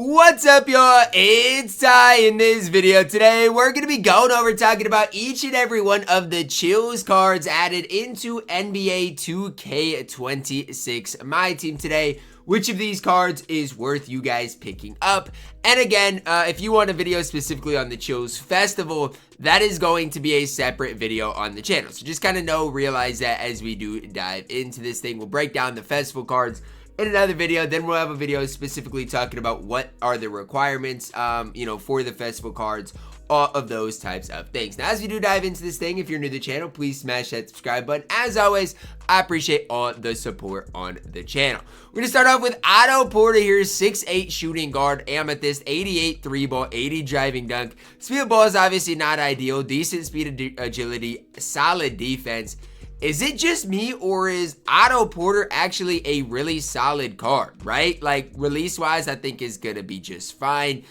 What's up, y'all? It's Ty. In this video today, we're going to be going over talking about each and every one of the chills cards added into NBA 2K26 MyTEAM today. Which of these cards is worth you guys picking up? And again, if you want a video specifically on the Chills Festival, that is going to be a separate video on the channel. So just kind of realize that as we do dive into this thing. We'll break down the festival cards in another video. Then we'll have a video specifically talking about what are the requirements, for the festival cards, all of those types of things. Now, as we do dive into this thing, if you're new to the channel, please smash that subscribe button. As always, I appreciate all the support on the channel. We're going to start off with Otto Porter here, 6'8" shooting guard, amethyst, 88 3 ball, 80 driving dunk. Speed of ball is obviously not ideal. Decent speed, agility, solid defense. Is it just me, or is Otto Porter actually a really solid card, right? Like, release-wise, I think is going to be just fine.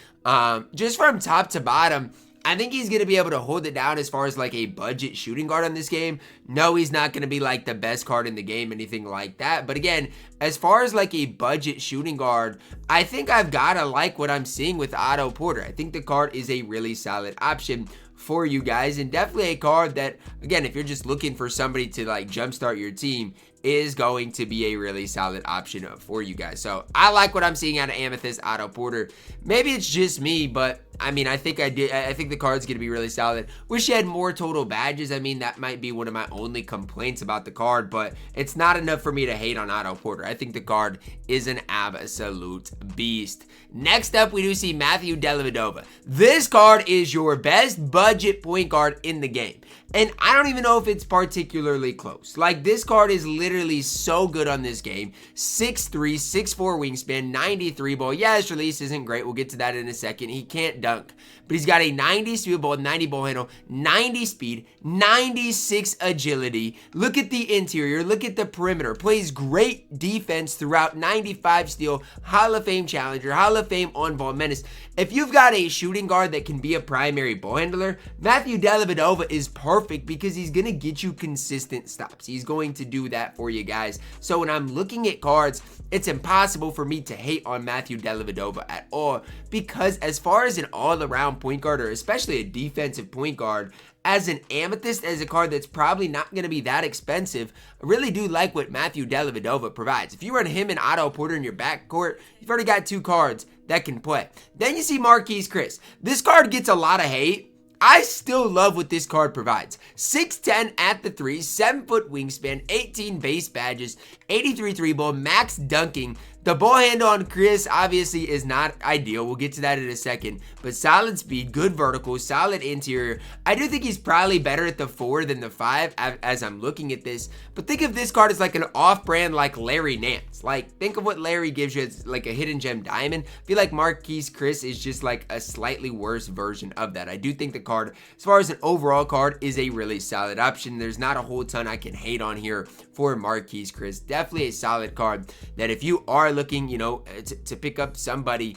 Just from top to bottom, I think he's going to be able to hold it down as far as like a budget shooting guard on this game. No, he's not going to be like the best card in the game, anything like that. But again, as far as like a budget shooting guard, I think I've got to like what I'm seeing with Otto Porter. I think the card is a really solid option for you guys, and definitely a card that, again, if you're just looking for somebody to like jumpstart your team, is going to be a really solid option for you guys. So I like what I'm seeing out of Amethyst Otto Porter. Maybe it's just me, but I mean, I think the card's going to be really solid. Wish he had more total badges. I mean, that might be one of my only complaints about the card, but it's not enough for me to hate on Otto Porter. I think the card is an absolute beast. Next up, we do see Matthew Dellavedova. This card is your best budget point guard in the game. And I don't even know if it's particularly close. Like, this card is literally so good on this game. 6'3", 6'4" wingspan, 93 ball. Yeah, his release isn't great. We'll get to that in a second. He can't dunk. But he's got a 90 speed ball, 90 ball handle, 90 speed, 96 agility. Look at the interior. Look at the perimeter. Plays great defense throughout, 95 steal, Hall of Fame challenger, Hall of Fame on-ball menace. If you've got a shooting guard that can be a primary ball handler, Matthew Dellavedova is perfect because he's going to get you consistent stops. He's going to do that for you guys. So when I'm looking at cards, it's impossible for me to hate on Matthew Dellavedova at all, because as far as an all-around point guard, or especially a defensive point guard, as an amethyst, as a card that's probably not going to be that expensive, I really do like what Matthew Dellavedova provides. If you run him and Otto Porter in your backcourt, you've already got two cards that can play. Then you see Marquese Chriss. This card gets a lot of hate. I still love what this card provides. 6'10" at the 3, 7 foot wingspan, 18 base badges, 83 3 ball, max dunking. The ball handle on Chris obviously is not ideal. We'll get to that in a second. But solid speed, good vertical, solid interior. I do think he's probably better at the 4 than the 5 as I'm looking at this. But think of this card as like an off-brand like Larry Nance. Like, think of what Larry gives you as like a hidden gem diamond. I feel like Marquese Chriss is just like a slightly worse version of that. I do think the card, as far as an overall card, is a really solid option. There's not a whole ton I can hate on here for Marquese Chriss. Definitely a solid card that if you are looking, to pick up somebody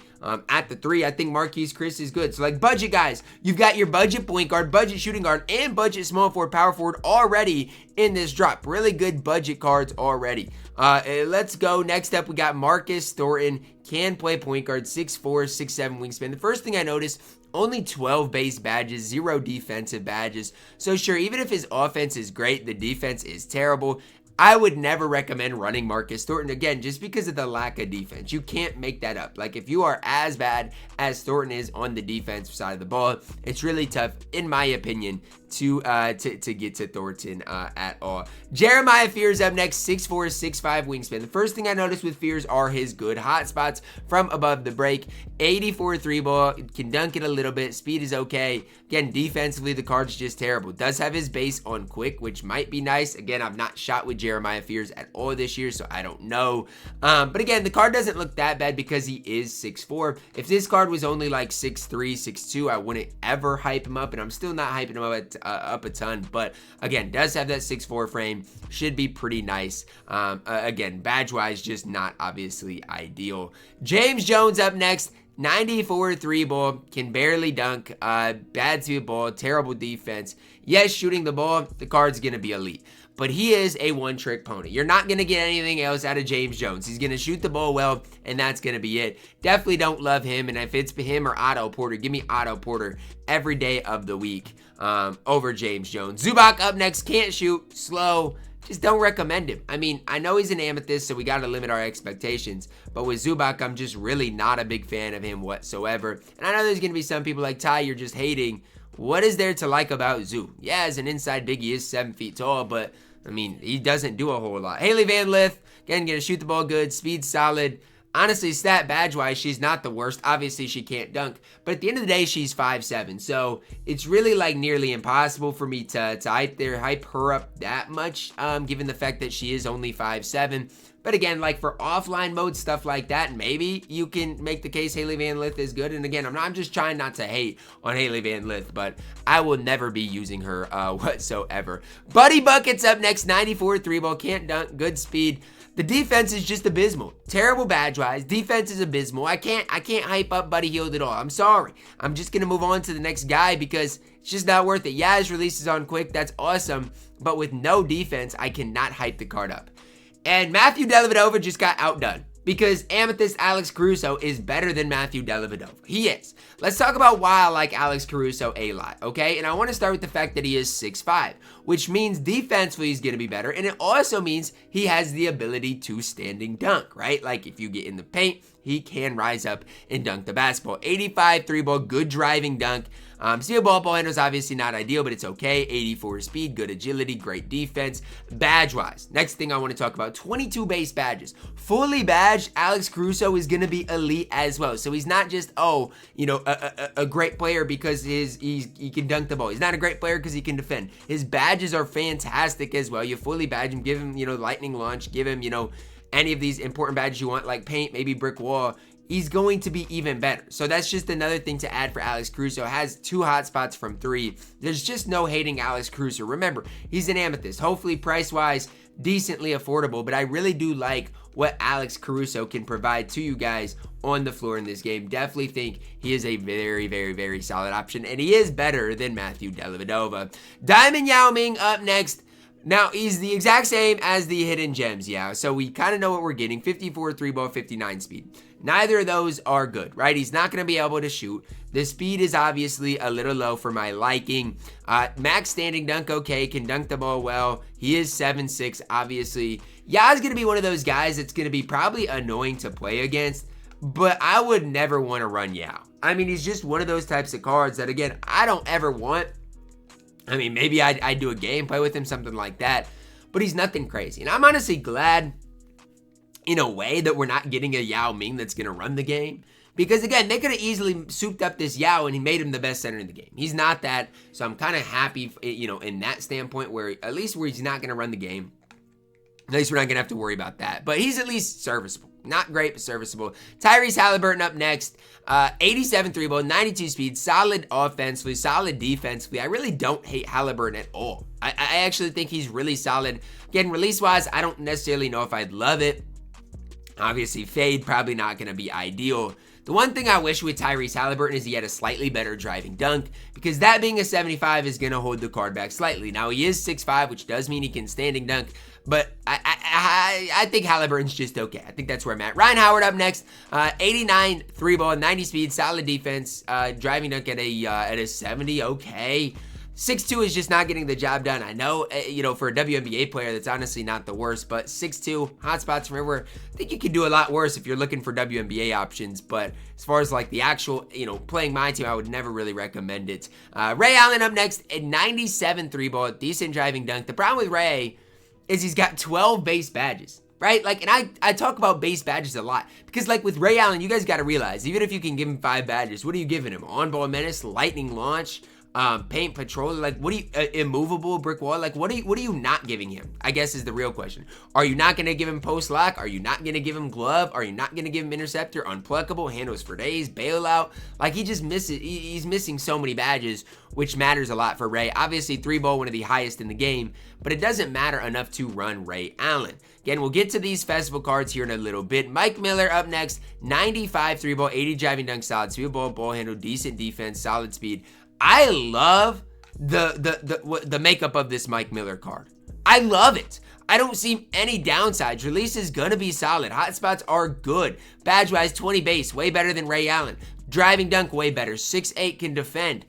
at the 3, I think Marquese Chriss is good. So like budget guys, you've got your budget point guard, budget shooting guard, and budget small forward, power forward already in this drop. Really good budget cards already. Let's go. Next up, we got Marcus Thornton. Can play point guard, 6'4", 6'7" wingspan. The first thing I noticed, only 12 base badges, 0 defensive badges. So sure, even if his offense is great, the defense is terrible. I would never recommend running Marcus Thornton, again, just because of the lack of defense. You can't make that up. Like, if you are as bad as Thornton is on the defensive side of the ball, it's really tough, in my opinion, to get to Thornton at all. Jeremiah Fears up next, 6'4", 6'5" wingspan. The first thing I noticed with Fears are his good hot spots from above the break. 84 3 ball, can dunk it a little bit, speed is okay. Again, defensively, the card's just terrible. Does have his base on quick, which might be nice. Again, I've not shot with Jeremiah Fears at all this year, so I don't know. But again, the card doesn't look that bad because he is 6'4". If this card was only like 6'3", 6'2", I wouldn't ever hype him up, and I'm still not hyping him up a ton. But again, does have that 6'4" frame, should be pretty nice. Again, badge-wise, just not obviously ideal. James Jones up next. 94 3 ball, can barely dunk, bad speed ball, terrible defense. Yes, shooting the ball, the card's going to be elite. but he is a one-trick pony. You're not going to get anything else out of James Jones. He's going to shoot the ball well, and that's going to be it. Definitely don't love him, and if it's him or Otto Porter, give me Otto Porter every day of the week over James Jones. Zubac up next, can't shoot, slow. Just don't recommend him. I mean, I know he's an amethyst, so we got to limit our expectations. But with Zubac, I'm just really not a big fan of him whatsoever. And I know there's going to be some people like, Ty, you're just hating. What is there to like about Zoo? Yeah, as an inside big, he is 7 feet tall, but, I mean, he doesn't do a whole lot. Hailey Van Lith, again, going to shoot the ball good, speed solid. Honestly, stat badge-wise, she's not the worst. Obviously, she can't dunk. But at the end of the day, she's 5'7". So it's really like nearly impossible for me to hype her up that much, given the fact that she is only 5'7". But again, like for offline mode, stuff like that, maybe you can make the case Hailey Van Lith is good. And again, I'm just trying not to hate on Hailey Van Lith, but I will never be using her whatsoever. Buddy Buckets up next, 94 3-ball, can't dunk, good speed. The defense is just abysmal. Terrible badge-wise. Defense is abysmal. I can't hype up Buddy Hield at all. I'm sorry. I'm just going to move on to the next guy because it's just not worth it. Yeah, his release is on quick. That's awesome. But with no defense, I cannot hype the card up. And Matthew Dellavedova just got outdone because Amethyst Alex Caruso is better than Matthew Dellavedova. He is. Let's talk about why I like Alex Caruso a lot, okay? And I want to start with the fact that he is 6'5", which means defensively he's going to be better. And it also means he has the ability to standing dunk, right? Like if you get in the paint, he can rise up and dunk the basketball. 85 3-ball, good driving dunk. Steel ball handle is obviously not ideal, but it's okay. 84 speed, good agility, great defense. Badge-wise, next thing I want to talk about, 22 base badges. Fully badged, Alex Caruso is going to be elite as well. So he's not just, a great player because he can dunk the ball. He's not a great player because he can defend. His badges are fantastic as well. You fully badge him, give him, lightning launch, give him, any of these important badges you want, like paint, maybe brick wall. He's going to be even better. So that's just another thing to add for Alex Caruso. Has 2 hot spots from 3. There's just no hating Alex Caruso. Remember, he's an amethyst. Hopefully price-wise, decently affordable. But I really do like what Alex Caruso can provide to you guys on the floor in this game. Definitely think he is a very, very, very solid option. And he is better than Matthew Dellavedova. Diamond Yao Ming up next. Now, he's the exact same as the hidden gems, yeah. So we kind of know what we're getting. 54 3-ball, 59 speed. Neither of those are good, right? He's not going to be able to shoot. The speed is obviously a little low for my liking. Max standing dunk, okay, can dunk the ball well. He is 7'6", obviously. Ya's going to be one of those guys that's going to be probably annoying to play against, but I would never want to run Yao. I mean, he's just one of those types of cards that, again, I don't ever want. I mean, maybe I'd do a gameplay with him, something like that, but he's nothing crazy. And I'm honestly glad, in a way, that we're not getting a Yao Ming that's going to run the game. Because, again, they could have easily souped up this Yao and he made him the best center in the game. He's not that, so I'm kind of happy, in that standpoint, where at least where he's not going to run the game. At least we're not going to have to worry about that. But he's at least serviceable. Not great, but serviceable. Tyrese Haliburton up next. 87 3-ball, 92 speed, solid offensively, solid defensively. I really don't hate Haliburton at all. I actually think he's really solid. Again, release-wise, I don't necessarily know if I'd love it. Obviously, fade, probably not going to be ideal. The one thing I wish with Tyrese Haliburton is he had a slightly better driving dunk, because that being a 75 is going to hold the card back slightly. Now, he is 6'5", which does mean he can standing dunk, but I think Haliburton's just okay. I think that's where I'm at. Ryan Howard up next. 89 3-ball, 90 speed, solid defense. Driving dunk at a 70, okay. 6'2" is just not getting the job done. I know, for a WNBA player, that's honestly not the worst, but 6'2", hot spots from everywhere. I think you can do a lot worse if you're looking for WNBA options, but as far as like the actual, playing my team, I would never really recommend it. Ray Allen up next at 97 3-ball, decent driving dunk. The problem with Ray is he's got 12 base badges, right? Like, and I talk about base badges a lot because, like, with Ray Allen, you guys got to realize, even if you can give him 5 badges, what are you giving him? On-ball menace, lightning launch, paint patrol, like, what do you, immovable brick wall, like, what are you not giving him, I guess is the real question. Are you not going to give him post lock? Are you not going to give him glove? Are you not going to give him interceptor, unpluckable, handles for days, bailout? Like, he just misses, he's missing so many badges, which matters a lot for Ray. Obviously, 3-ball, one of the highest in the game, but it doesn't matter enough to run Ray Allen. Again, we'll get to these festival cards here in a little bit. Mike Miller up next, 95 3-ball, 80 driving dunk, solid speed ball handle, decent defense, solid speed. I love the makeup of this Mike Miller card. I love it. I don't see any downsides. Release is gonna be solid. Hotspots are good. Badge-wise, 20 base, way better than Ray Allen. Driving dunk, way better. 6'8", can defend.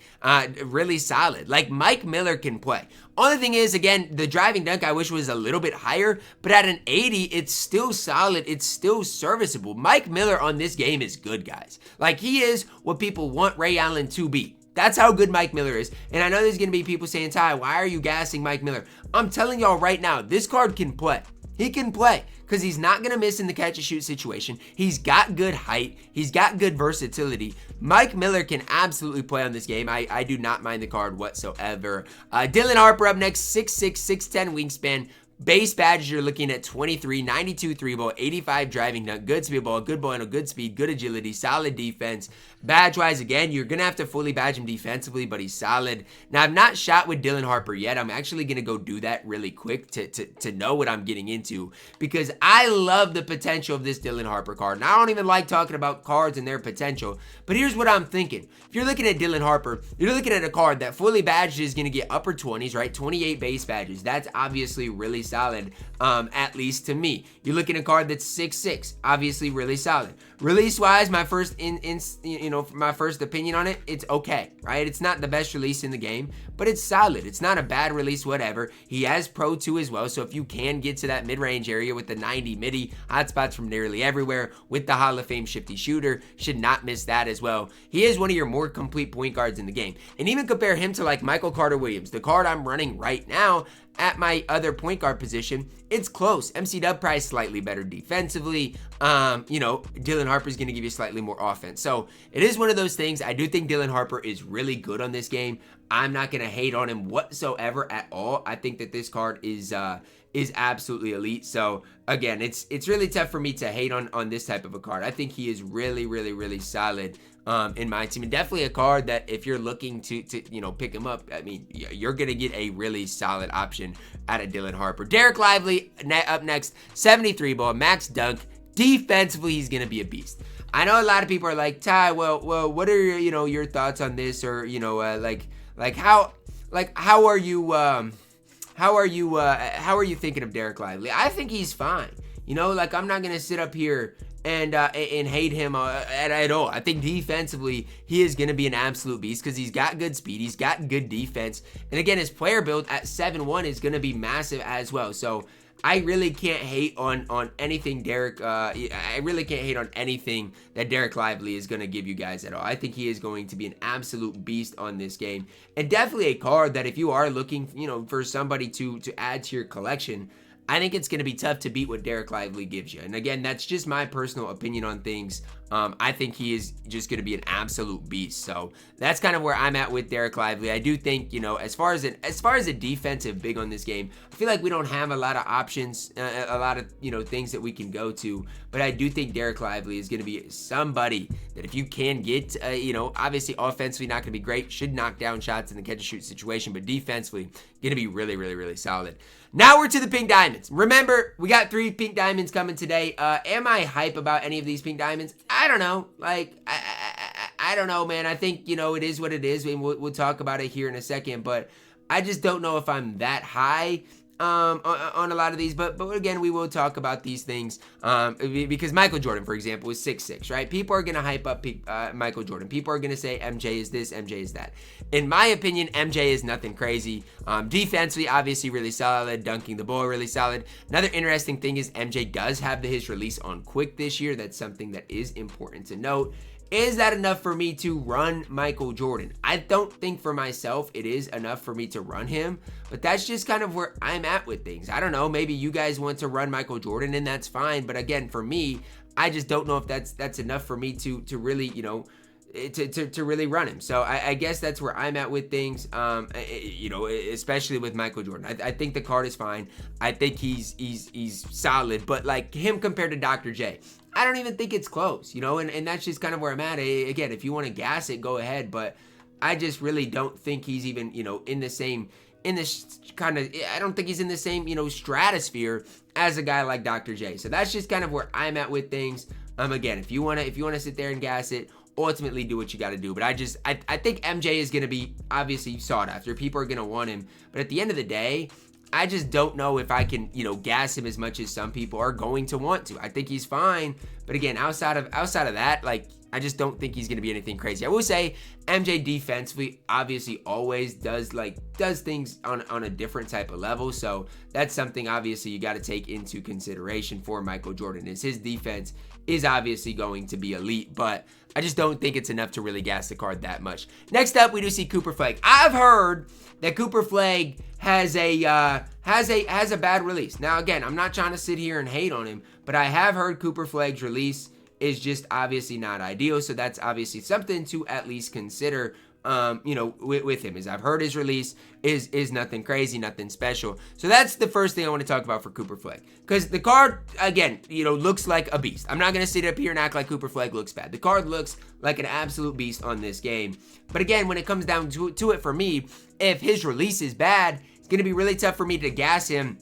Really solid. Like, Mike Miller can play. Only thing is, again, the driving dunk I wish was a little bit higher, but at an 80, it's still solid. It's still serviceable. Mike Miller on this game is good, guys. Like, he is what people want Ray Allen to be. That's how good Mike Miller is. And I know there's going to be people saying, Ty, why are you gassing Mike Miller? I'm telling y'all right now, this card can play. He can play because he's not going to miss in the catch and shoot situation. He's got good height. He's got good versatility. Mike Miller can absolutely play on this game. I do not mind the card whatsoever. Dylan Harper up next, 6'6", 6'10", wingspan. Base badges, you're looking at 23, 92 3-ball, 85 driving dunk, good speed ball, good handle, good speed, good agility, solid defense. Badge-wise, again, you're going to have to fully badge him defensively, but he's solid. Now, I've not shot with Dylan Harper yet. I'm actually going to go do that really quick to know what I'm getting into because I love the potential of this Dylan Harper card. And I don't even like talking about cards and their potential, but here's what I'm thinking. If you're looking at Dylan Harper, you're looking at a card that fully badged is going to get upper 20s, right? 28 base badges. That's obviously really solid, at least to me. You're looking at a card that's 6'6", obviously really solid. Release-wise, my first my first opinion on it, it's okay, right? It's not the best release in the game, but it's solid. It's not a bad release, whatever. He has Pro 2 as well, so if you can get to that mid-range area with the 90 midi, hotspots from nearly everywhere, with the Hall of Fame shifty shooter, should not miss that as well. He is one of your more complete point guards in the game. And even compare him to like Michael Carter-Williams, the card I'm running right now, at my other point guard position, it's close. MC Dub Price slightly better defensively. Dylan Harper's going to give you slightly more offense. So it is one of those things. I do think Dylan Harper is really good on this game. I'm not going to hate on him whatsoever at all. I think that this card is absolutely elite. So again, it's really tough for me to hate on this type of a card. I think he is really, really, really solid in my team, and definitely a card that if you're looking to pick him up, I mean, you're gonna get a really solid option out of Dylan Harper. Dereck Lively up next, 73 ball, max dunk. Defensively, he's gonna be a beast. I know a lot of people are like, Ty, well, what are your thoughts on this, or how are you thinking of Dereck Lively? I think he's fine. I'm not gonna sit up here and hate him at all. I think defensively, he is going to be an absolute beast because he's got good speed. He's got good defense. And again, his player build at 7'1" is going to be massive as well. So I really can't hate on anything I really can't hate on anything that Dereck Lively is going to give you guys at all. I think he is going to be an absolute beast on this game. And definitely a card that if you are looking, for somebody to add to your collection, I think it's going to be tough to beat what Dereck Lively gives you. And again, that's just my personal opinion on things. I think he is just going to be an absolute beast. So that's kind of where I'm at with Dereck Lively. I do think, as far as a defensive big on this game, I feel like we don't have a lot of options, a lot of, things that we can go to. But I do think Dereck Lively is going to be somebody that if you can get, obviously offensively not going to be great, should knock down shots in the catch and shoot situation, but defensively going to be really, really, really solid. Now we're to the pink diamonds. Remember, we got 3 pink diamonds coming today. Am I hype about any of these pink diamonds? I don't know. I don't know, man. I think, it is what it is, and we'll talk about it here in a second, but I just don't know if I'm that high on a lot of these, but again, we will talk about these things because Michael Jordan, for example, is 6'6", right? People are going to hype up Michael Jordan. People are going to say MJ is this, MJ is that. In my opinion, MJ is nothing crazy. Defensively, obviously really solid. Dunking the ball, really solid. Another interesting thing is MJ does have his release on quick this year. That's something that is important to note. Is that enough for me to run Michael Jordan? I don't think for myself it is enough for me to run him, but that's just kind of where I'm at with things. I don't know, maybe you guys want to run Michael Jordan and that's fine, but again, for me, I just don't know if that's enough for me to really, to really run him. So I guess that's where I'm at with things, especially with Michael Jordan. I think the card is fine. I think he's solid, but like him compared to Dr. J, I don't even think it's close, and that's just kind of where I'm at. Again, if you want to gas it, go ahead, but I just really don't think he's even, I don't think he's in the same, stratosphere as a guy like Dr. J. So that's just kind of where I'm at with things. Again, if you want to sit there and gas it, ultimately do what you got to do. But I think MJ is going to be obviously sought after. People are going to want him. But at the end of the day, I just don't know if I can, you know, gas him as much as some people are going to want to. I think he's fine, but again, outside of that, like, I just don't think he's going to be anything crazy. I will say MJ defensively obviously always does things on a different type of level. So that's something obviously you got to take into consideration for Michael Jordan, is his defense is obviously going to be elite, but I just don't think it's enough to really gas the card that much. Next up, we do see Cooper Flagg. I've heard that Cooper Flagg has a bad release. Now again, I'm not trying to sit here and hate on him, but I have heard Cooper Flagg's release is just obviously not ideal. So that's obviously something to at least consider, you know, with him. Is I've heard his release is nothing crazy, nothing special. So that's the first thing I want to talk about for Cooper Flagg, because the card, again, you know, looks like a beast. I'm not going to sit up here and act like Cooper Flagg looks bad. The card looks like an absolute beast on this game. But again, when it comes down to it for me, if his release is bad, it's going to be really tough for me to gas him,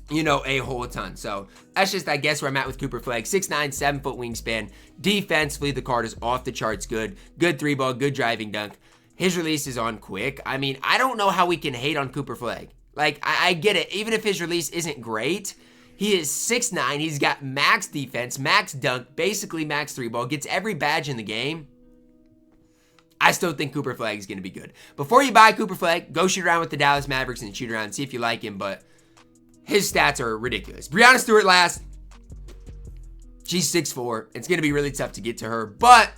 you know, a whole ton. So that's just, I guess, where I'm at with Cooper Flagg. 6'9", 7-foot wingspan. Defensively, the card is off the charts good. Good 3-ball, good driving dunk. His release is on quick. I mean, I don't know how we can hate on Cooper Flagg. Like, I get it. Even if his release isn't great, he is 6'9". He's got max defense, max dunk, basically max 3-ball. Gets every badge in the game. I still think Cooper Flagg is going to be good. Before you buy Cooper Flagg, go shoot around with the Dallas Mavericks and shoot around and see if you like him, but his stats are ridiculous. Breanna Stewart last. She's 6'4". It's going to be really tough to get to her, but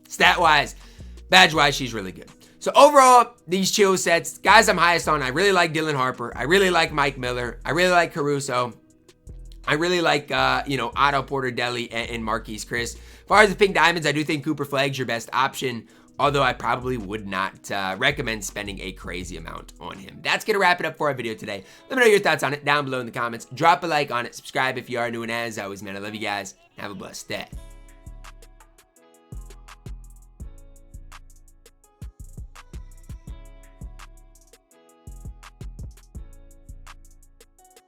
stat-wise, badge-wise, she's really good. So overall, these chill sets, guys I'm highest on, I really like Dylan Harper. I really like Mike Miller. I really like Caruso. I really like, you know, Otto Porter, Deli, and Marquese Chriss. As far as the pink diamonds, I do think Cooper Flagg's your best option, although I probably would not recommend spending a crazy amount on him. That's going to wrap it up for our video today. Let me know your thoughts on it down below in the comments. Drop a like on it. Subscribe if you are new, and as always, man, I love you guys. Have a blessed day.